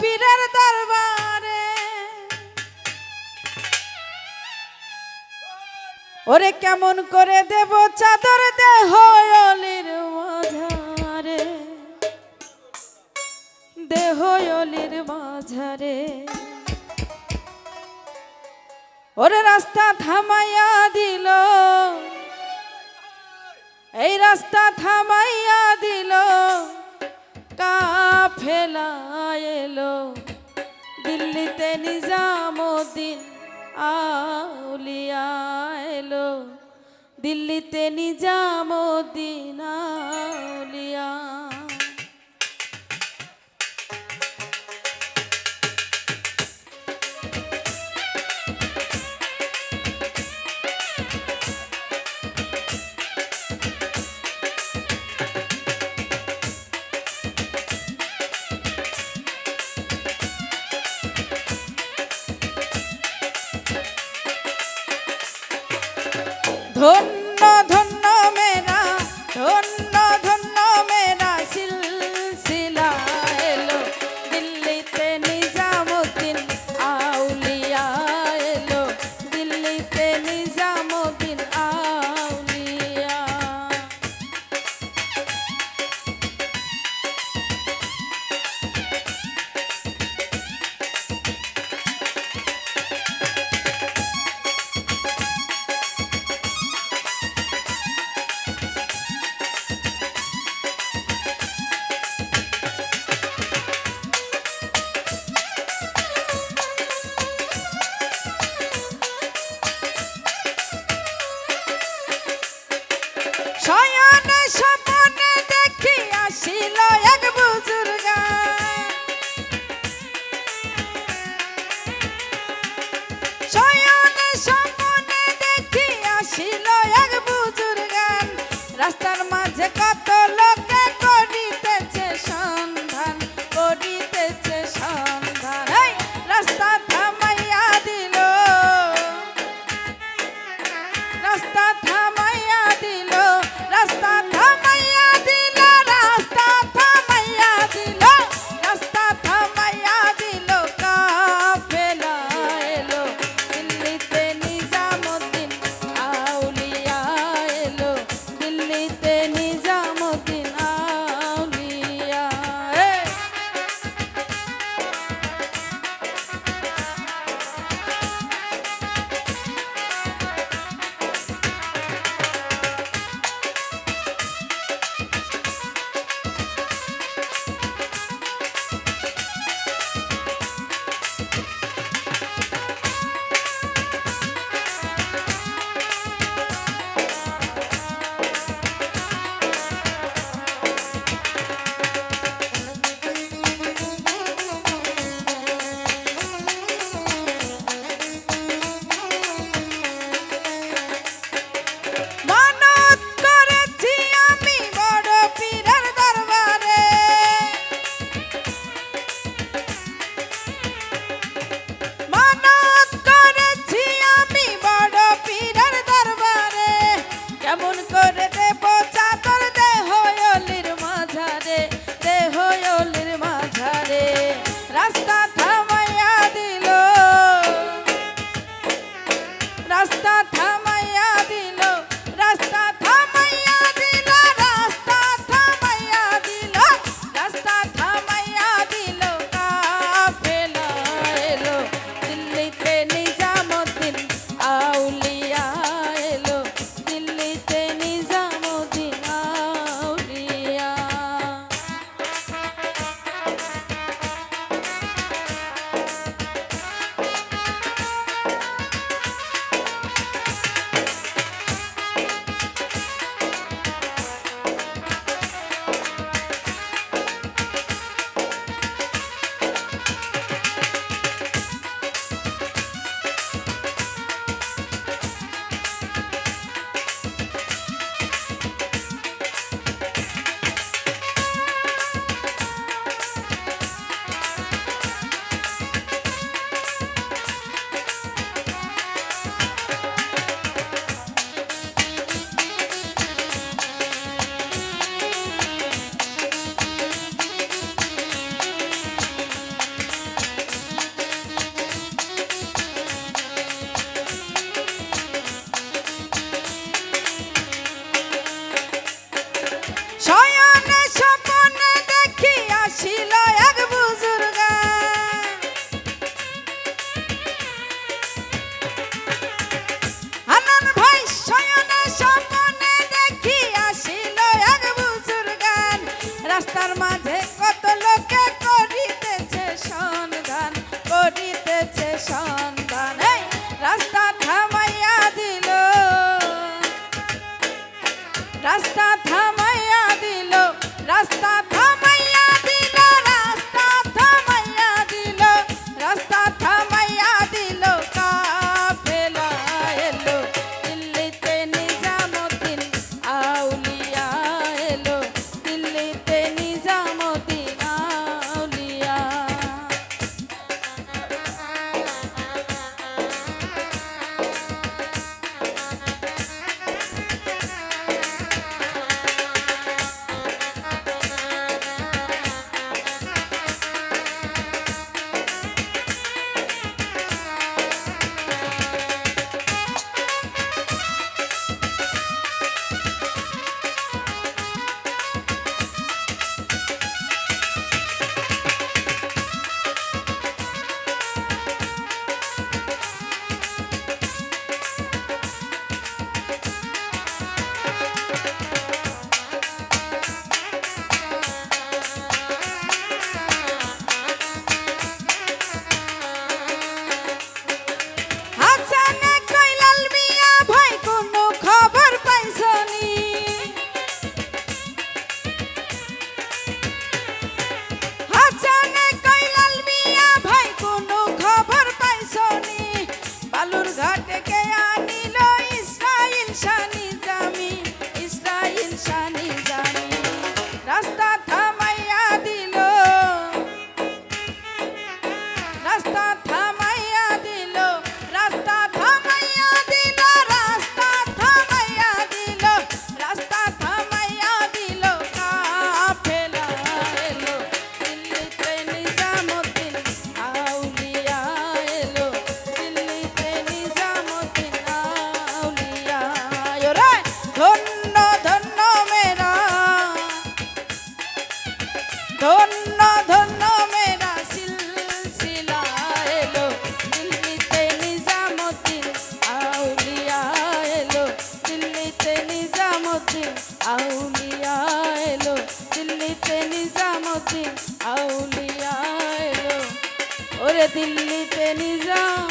পীরের দরবারে ওরে কেমন করে দেব চাদর দেহ অলির মাঝারে দেহ অলির মাঝারে ওরে রাস্তা থামাইয়া দিল এই রাস্তা থামাইয়া দিল কাফেলা এলো দিল্লিতে নিজামুদ্দিন আউলিয়া এলো দিল্লিতে নিজামুদ্দিন আউলিয়া ধন্য ধন্য মেরা ধন্য ধন্য মেরা সিলসিলা এলো দিল্লিতে নিজামুদ্দিন আউলিয়া এলো দিল্লিতে নিজামুদ্দিন আউলিয়া রাস্তার মাঝে কত লোকে করিতেছে সন্ধান, করিতেছে সন্ধান। এই রাস্তা থামাইয়া দিল, রাস্তা থামাইয়া দিল, রাস্তা থামাইয়া দিল, রাস্তা থামাইয়া দিল, রাস্তা থামাইয়া দিল। কাফেলা এলো দিল্লিতে নিজামুদ্দিন আউলিয়া এলো, দিল্লিতে নিজামুদ্দিন আউলিয়া। হাসানে কইলাল মিয়া ভাই কোনো খবর পাইছনি? হাসানে কইলাল মিয়া ভাই কোনো খবর পাইছনি? বালুর ঘাটে কে আনিল ইসরাইল শানি জামি, ইসরাইল শানি জামি। রাস্তা থামাইয়া দিল, রাস্তা থামাইয়া দিল, রাস্তা থামাইয়া দিল, রাস্তা থামাইয়া দিল, রাস্তা থামাইয়া দিল। কাফেলা এলো দিল্লিতে নিজামুদ্দিন আউলিয়া এলো, দিল্লিতে নিজামুদ্দিন আউলিয়া। ওরে ধন্য ধন্য মেরা, ধন্য ধন্য মেরা সিলসিলা এলো, দিল্লিতে নিজামুদ্দিন আউলিয়া এলো, দিল্লিতে নিজামুদ্দিন আউলিয়া এলো, দিল্লিতে নিজামুদ্দিন আউলিয়া এলো। ওরে দিল্লিতে নিজাম